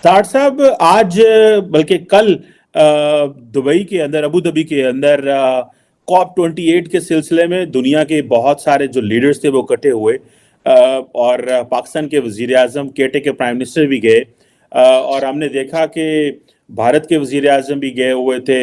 तार साहब आज बल्कि कल दुबई के अंदर अबू धाबी के अंदर COP 28 के सिलसिले में दुनिया के बहुत सारे जो लीडर्स थे वो इकट्ठे हुए और पाकिस्तान के वजीर आजम केटे के प्राइम मिनिस्टर भी गए और हमने देखा कि भारत के वजीर आजम भी गए हुए थे।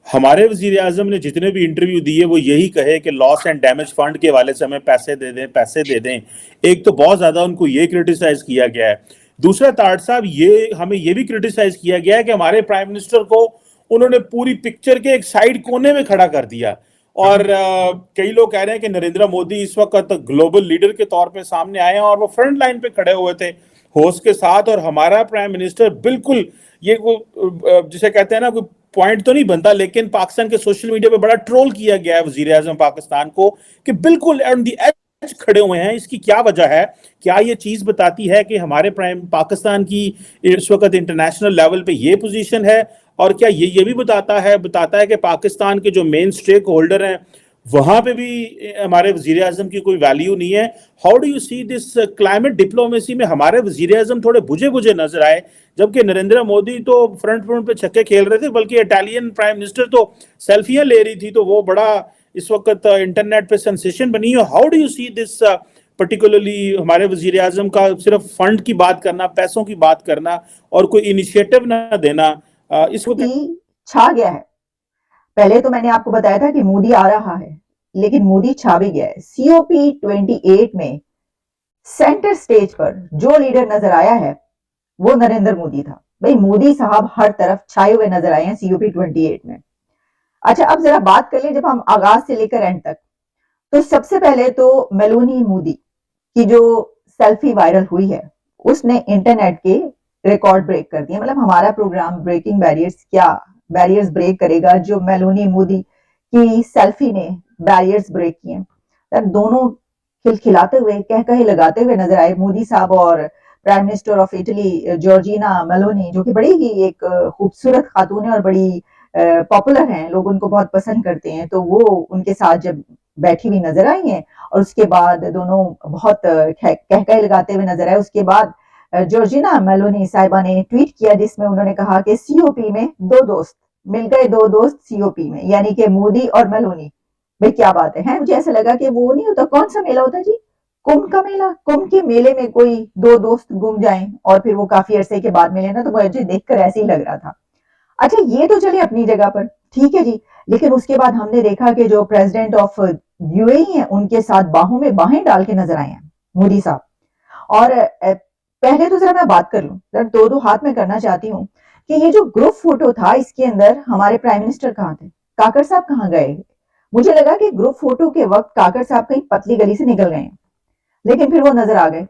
हमारे वजीर आजम ने जितने भी इंटरव्यू दिए वो यही कहे कि लॉस एंड डैमेज फंड के हवाले से हमें पैसे दे दें, पैसे दे दें। एक तो बहुत ज्यादा उनको ये क्रिटिसाइज किया गया है। दूसरा ताड़ साहब ये हमें ये भी क्रिटिसाइज किया गया है कि हमारे प्राइम मिनिस्टर को उन्होंने पूरी पिक्चर के एक साइड कोने में खड़ा कर दिया और कई लोग कह रहे हैं कि नरेंद्र मोदी इस वक्त ग्लोबल लीडर के तौर पे सामने आए हैं और वो फ्रंट लाइन पे खड़े हुए थे होस्ट के साथ और हमारा प्राइम मिनिस्टर बिल्कुल ये जिसे कहते हैं ना कोई पॉइंट तो नहीं बनता लेकिन पाकिस्तान के सोशल मीडिया पे बड़ा ट्रोल किया गया है वजीर आजम पाकिस्तान को कि बिल्कुल ऑन द एज खड़े हुए हैं। इसकी क्या वजह है? क्या ये चीज बताती है कि हमारे प्राइम पाकिस्तान की इस वक्त इंटरनेशनल लेवल पे ये पोजीशन है और क्या ये भी बताता है कि पाकिस्तान के जो मेन स्टेक होल्डर हैं वहां पे भी हमारे वजीर आजम की कोई वैल्यू नहीं है? How do you see this climate diplomacy में हमारे वजीर आजम थोड़े बुझे बुझे नजर आए जबकि नरेंद्र मोदी तो फ्रंट पे छक्के खेल रहे थे बल्कि इटालियन प्राइम मिनिस्टर तो सेल्फियां ले रही थी तो वो बड़ा इस वक्त इंटरनेट पे सेंसेशन बनी है। How do you see this particularly हमारे वजीर आजम का सिर्फ फंड की बात करना, पैसों की बात करना और कोई इनिशिएटिव ना देना इस वक्त छा गया है। पहले तो मैंने आपको बताया था कि मोदी आ रहा है लेकिन मोदी छा भी गया है। COP 28 में सेंटर स्टेज पर जो लीडर नजर आया है वो नरेंद्र मोदी था। भाई मोदी साहब हर तरफ छाए हुए नजर आए हैं COP 28 में। अच्छा अब जरा बात कर ले जब हम आगाज से लेकर एंड तक, तो सबसे पहले तो मेलोनी मोदी की जो सेल्फी वायरल हुई है उसने इंटरनेट के रिकॉर्ड ब्रेक कर दिया। मतलब हमारा प्रोग्राम ब्रेकिंग बैरियर्स क्या बैरियर्स ब्रेक करेगा, जो मेलोनी मोदी की सेल्फी ने बैरियर्स ब्रेक किए। दोनों खिलखिलाते हुए कह लगाते हुए नजर आए मोदी साहब और prime minister of Italy Georgina Meloni, जो कि बड़ी ही एक खूबसूरत खातून है और बड़ी पॉपुलर हैं, लोग उनको बहुत पसंद करते हैं। तो वो उनके साथ जब बैठी हुई नजर आई हैं और उसके बाद दोनों बहुत कह लगाते हुए नजर आए। उसके बाद जॉर्जिना मेलोनी साहिबा ने ट्वीट किया जिसमें उन्होंने कहा कि COP में दो दोस्त मिल गए, दो दोस्त COP में, यानी कि मोदी और मेलोनी। भाई क्या बात है? मुझे ऐसा लगा कि वो नहीं होता, कौन सा मेला होता जी, कुंभ का मेला, कुंभ के मेले में कोई दो दोस्त घूम जाएं और फिर वो काफी अरसे के बाद मिले ना, तो मुझे देखकर ऐसे ही लग रहा था। अच्छा ये तो चले अपनी जगह पर, ठीक है जी, लेकिन उसके बाद हमने देखा कि जो प्रेसिडेंट ऑफ UAE है उनके साथ बाहों में बाहें डाल के नजर आए हैं मोदी साहब। और पहले तो जरा मैं बात कर लूं, जरा दो हाथ में करना चाहती हूँ कि ये जो ग्रुप फोटो था इसके अंदर हमारे प्राइम मिनिस्टर कहाँ थे, काकर साहब कहाँ गए? मुझे लगा कि ग्रुप फोटो के वक्त काकर साहब कहीं पतली गली से निकल गए हैं, लेकिन फिर वो नजर आ गए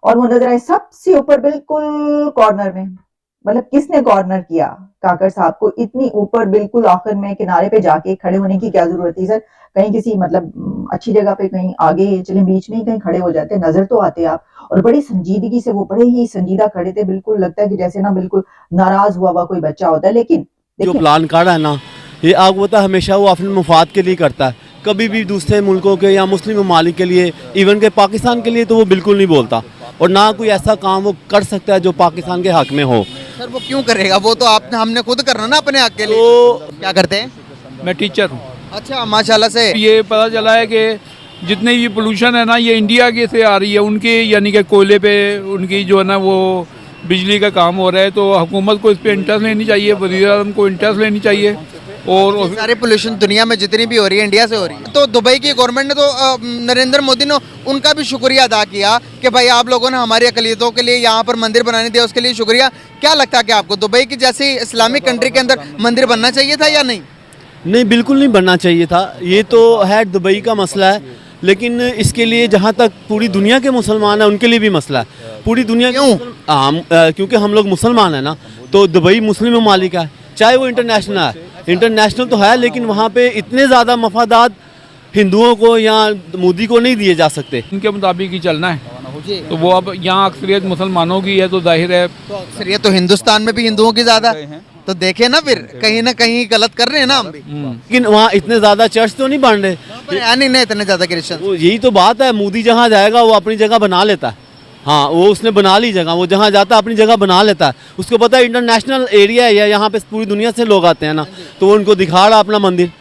और वो नजर आए सबसे ऊपर बिल्कुल कॉर्नर में। मतलब किसने कॉर्नर किया काकर साहब को? इतनी ऊपर बिल्कुल आखिर में किनारे पे जाके खड़े होने की क्या जरूरत थी सर? कहीं किसी मतलब अच्छी जगह पे कहीं आगे चले, बीच में ही कहीं खड़े हो जाते, नजर तो आते आप। और बड़ी संजीदगी से वो बड़े ही संजीदा खड़े थे, बिल्कुल लगता है कि जैसे ना बिल्कुल नाराज हुआ कोई बच्चा होता है। लेकिन जो प्लान काढ़ा है ना, ये आग होता है हमेशा वो अपने मुफाद के लिए करता है, कभी भी दूसरे मुल्कों के या मुस्लिम ममालिक के लिए, इवन के पाकिस्तान के लिए तो वो बिल्कुल नहीं बोलता और ना कोई ऐसा काम वो कर सकता है जो पाकिस्तान के हक में हो। सर वो क्यों करेगा? वो तो आपने हमने खुद करना ना अपने हक के लिए। तो क्या करते हैं? मैं टीचर हूँ। अच्छा माशाल्लाह से ये पता चला है कि जितने ये पोल्यूशन है ना ये इंडिया के से आ रही है, उनकी यानी कि कोयले पे उनकी जो है ना वो बिजली का काम हो रहा है, तो हुकूमत को इस पर इंटरेस्ट लेनी चाहिए, वज़ीर आज़म को इंटरेस्ट लेनी चाहिए। और सारी पोल्यूशन दुनिया में जितनी भी हो रही है इंडिया से हो रही है। तो दुबई की गवर्नमेंट ने तो नरेंद्र मोदी ने उनका भी शुक्रिया अदा किया कि भाई आप लोगों ने हमारी अकलियतों के लिए यहाँ पर मंदिर बनाने दिया, उसके लिए शुक्रिया। क्या लगता है कि आपको दुबई की जैसी इस्लामिक कंट्री के अंदर मंदिर बनना चाहिए था या नहीं? नहीं, बिल्कुल नहीं बनना चाहिए था। ये तो है दुबई का मसला है, लेकिन इसके लिए जहाँ तक पूरी दुनिया के मुसलमान हैं उनके लिए भी मसला है। पूरी दुनिया क्योंकि हम लोग मुसलमान हैं ना, तो दुबई मुस्लिम ममालिक है, चाहे वो इंटरनेशनल है। इंटरनेशनल तो है लेकिन वहाँ पे इतने ज़्यादा मफादात हिंदुओं को या मोदी को नहीं दिए जा सकते। उनके मुताबिक ही चलना है। तो वो अब यहाँ अक्सरियत मुसलमानों की है तो जाहिर है, तो अक्सरियत तो हिंदुस्तान में भी हिंदुओं की ज़्यादा, तो देखे ना फिर कहीं ना कहीं गलत कर रहे हैं ना हम भी। लेकिन वहाँ इतने ज़्यादा चर्च तो नहीं बन रहे, नहीं इतने ज़्यादा क्रिश्चियन। यही तो बात है, मोदी जहाँ जाएगा वो अपनी जगह बना लेता है। हाँ, वो उसने बना ली जगह, वो जहाँ जाता है अपनी जगह बना लेता है। उसको पता है इंटरनेशनल एरिया है, यहाँ पे पूरी दुनिया से लोग आते हैं ना, तो वो उनको दिखा रहा अपना मंदिर।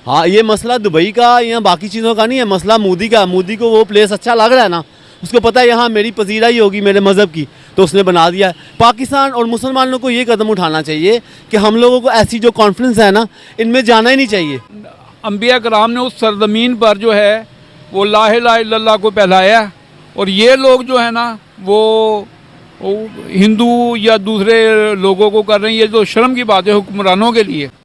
हाँ, ये मसला दुबई का या बाकी चीज़ों का नहीं है, मसला मोदी का। मोदी को वो प्लेस अच्छा लग रहा है ना, उसको पता है यहाँ मेरी पजीराई होगी मेरे मज़हब की, तो उसने बना दिया है। पाकिस्तान और मुसलमानों को ये कदम उठाना चाहिए कि हम लोगों को ऐसी जो कॉन्फ्रेंस है ना, इनमें जाना ही नहीं चाहिए। अंबिया कराम ने उस सरजमीन पर जो है वो ला इलाहा इल्लल्लाह को फैलाया, और ये लोग जो है ना वो हिंदू या दूसरे लोगों को कर रहे हैं। ये तो शर्म की बात है हुक्मरानों के लिए।